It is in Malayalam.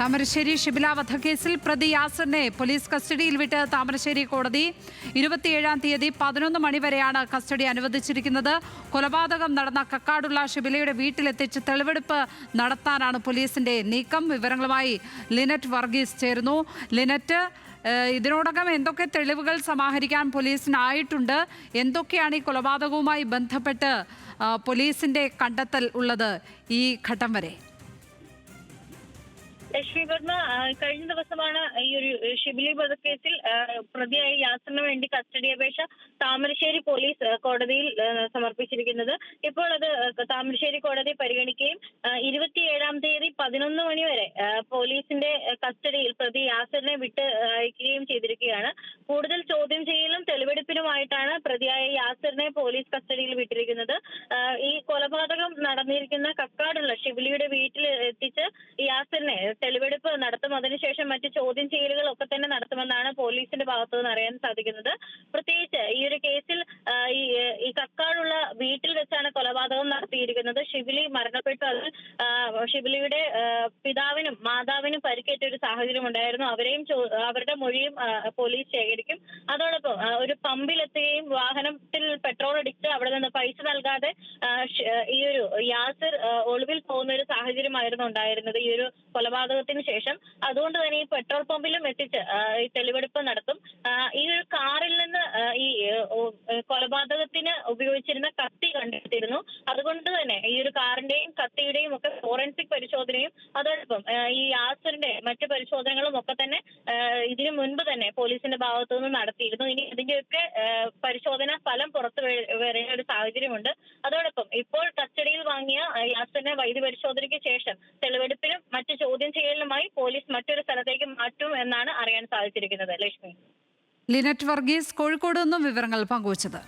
താമരശ്ശേരി ഷിബില വധക്കേസിൽ പ്രതി യാസറിനെ പോലീസ് കസ്റ്റഡിയിൽ വിട്ട് താമരശ്ശേരി കോടതി 27-ാം തീയതി 11 മണിവരെയാണ് കസ്റ്റഡി അനുവദിച്ചിരിക്കുന്നത്. കൊലപാതകം നടന്ന കക്കാടുള്ള ഷിബിലയുടെ വീട്ടിലെത്തിച്ച് തെളിവെടുപ്പ് നടത്താനാണ് പോലീസിന്റെ നീക്കം. വിവരങ്ങളുമായി ലിനറ്റ് വർഗീസ് ചേരുന്നു. ലിനറ്റ്, ഇതിനോടകം എന്തൊക്കെ തെളിവുകൾ സമാഹരിക്കാൻ പോലീസിനായിട്ടുണ്ട്? എന്തൊക്കെയാണ് ഈ കൊലപാതകവുമായി ബന്ധപ്പെട്ട് പോലീസിന്റെ കണ്ടെത്തൽ ഉള്ളത് ഈ ഘട്ടം വരെ? ലക്ഷ്മി പത്മ, കഴിഞ്ഞ ദിവസമാണ് ഈ ഒരു ഷിബിലി വധക്കേസിൽ പ്രതിയായ യാസറിന് വേണ്ടി കസ്റ്റഡി അപേക്ഷ താമരശ്ശേരി പോലീസ് കോടതിയിൽ സമർപ്പിച്ചിരിക്കുന്നത്. ഇപ്പോൾ അത് താമരശ്ശേരി കോടതി പരിഗണിക്കുകയും 27-ാം തീയതി 11 മണി വരെ പോലീസിന്റെ കസ്റ്റഡിയിൽ പ്രതി യാസറിനെ വിട്ട് അയക്കുകയും ചെയ്തിരിക്കുകയാണ്. കൂടുതൽ ചോദ്യം ചെയ്യലും തെളിവെടുപ്പിനുമായിട്ടാണ് പ്രതിയായ യാസറിനെ പോലീസ് കസ്റ്റഡിയിൽ വിട്ടിരിക്കുന്നത്. ഈ കൊലപാതകം നടന്നിരിക്കുന്ന കക്കാടുള്ള ഷിബിലിയുടെ വീട്ടിൽ എത്തിച്ച് യാസറിനെ തെളിവെടുപ്പ് നടത്തും. അതിനുശേഷം മറ്റ് ചോദ്യം ചെയ്യലുകൾ ഒക്കെ തന്നെ നടത്തുമെന്നാണ് പോലീസിന്റെ ഭാഗത്തു നിന്ന് അറിയാൻ സാധിക്കുന്നത്. പ്രത്യേകിച്ച് ഈ ഒരു കേസിൽ ഈ കക്കാടുള്ള വീട്ടിൽ വെച്ചാണ് കൊലപാതകം നടത്തിയിരിക്കുന്നത്. ഷിബിലി മരണപ്പെട്ടു. അതിൽ ഷിബിലിയുടെ പിതാവിനും മാതാവിനും പരിക്കേറ്റ ഒരു സാഹചര്യം ഉണ്ടായിരുന്നു. അവരുടെ മൊഴിയും പോലീസ് ശേഖരിക്കും. അതോടൊപ്പം ഒരു പമ്പിലെത്തുകയും വാഹനത്തിൽ പെട്രോൾ അടിച്ച് അവിടെ നിന്ന് പൈസ നൽകാതെ ഈ ഒരു യാസിർ ഒളിവിൽ പോകുന്ന ഒരു സാഹചര്യമായിരുന്നു ഉണ്ടായിരുന്നത് ഈ ഒരു കൊലപാതകത്തിന് ശേഷം. അതുകൊണ്ട് തന്നെ ഈ പെട്രോൾ പമ്പിലും എത്തിച്ച് ഈ തെളിവെടുപ്പ് നടത്തും. ഈ ഒരു കാറിൽ നിന്ന് ഈ കൊലപാതകത്തിന് ഉപയോഗിച്ചിരുന്ന കത്തി കണ്ടെത്തിയിരുന്നു. അതുകൊണ്ട് തന്നെ ഈ ഒരു കാറിന്റെയും കത്തിയുടെയും ഒക്കെ ഫോറൻസിക് പരിശോധനയും അതോടൊപ്പം ഈ യാസറിന്റെ മറ്റു പരിശോധനകളും ഒക്കെ തന്നെ ഇതിനു മുൻപ് തന്നെ പോലീസിന്റെ ഭാഗത്തു നിന്ന് നടത്തിയിരുന്നു. ഇനി ഇതിന്റെയൊക്കെ പരിശോധന ഫലം പുറത്തു വരേണ്ട ഒരു സാഹചര്യമുണ്ട്. അതോടൊപ്പം ഇപ്പോൾ കസ്റ്റഡിയിൽ വാങ്ങിയ യാസറിനെ വൈദ്യപരിശോധനയ്ക്ക് ശേഷം തെളിവെടുപ്പിനും മറ്റു ചോദ്യം ചെയ്യലിനുമായി പോലീസ് മറ്റൊരു സ്ഥലത്തേക്ക് മാറ്റും എന്നാണ് അറിയാൻ സാധിച്ചിരിക്കുന്നത്. ലക്ഷ്മി. ലിനറ്റ് വർഗീസ് കോഴിക്കോട് നിന്നും വിവരങ്ങൾ പങ്കുവച്ചത്.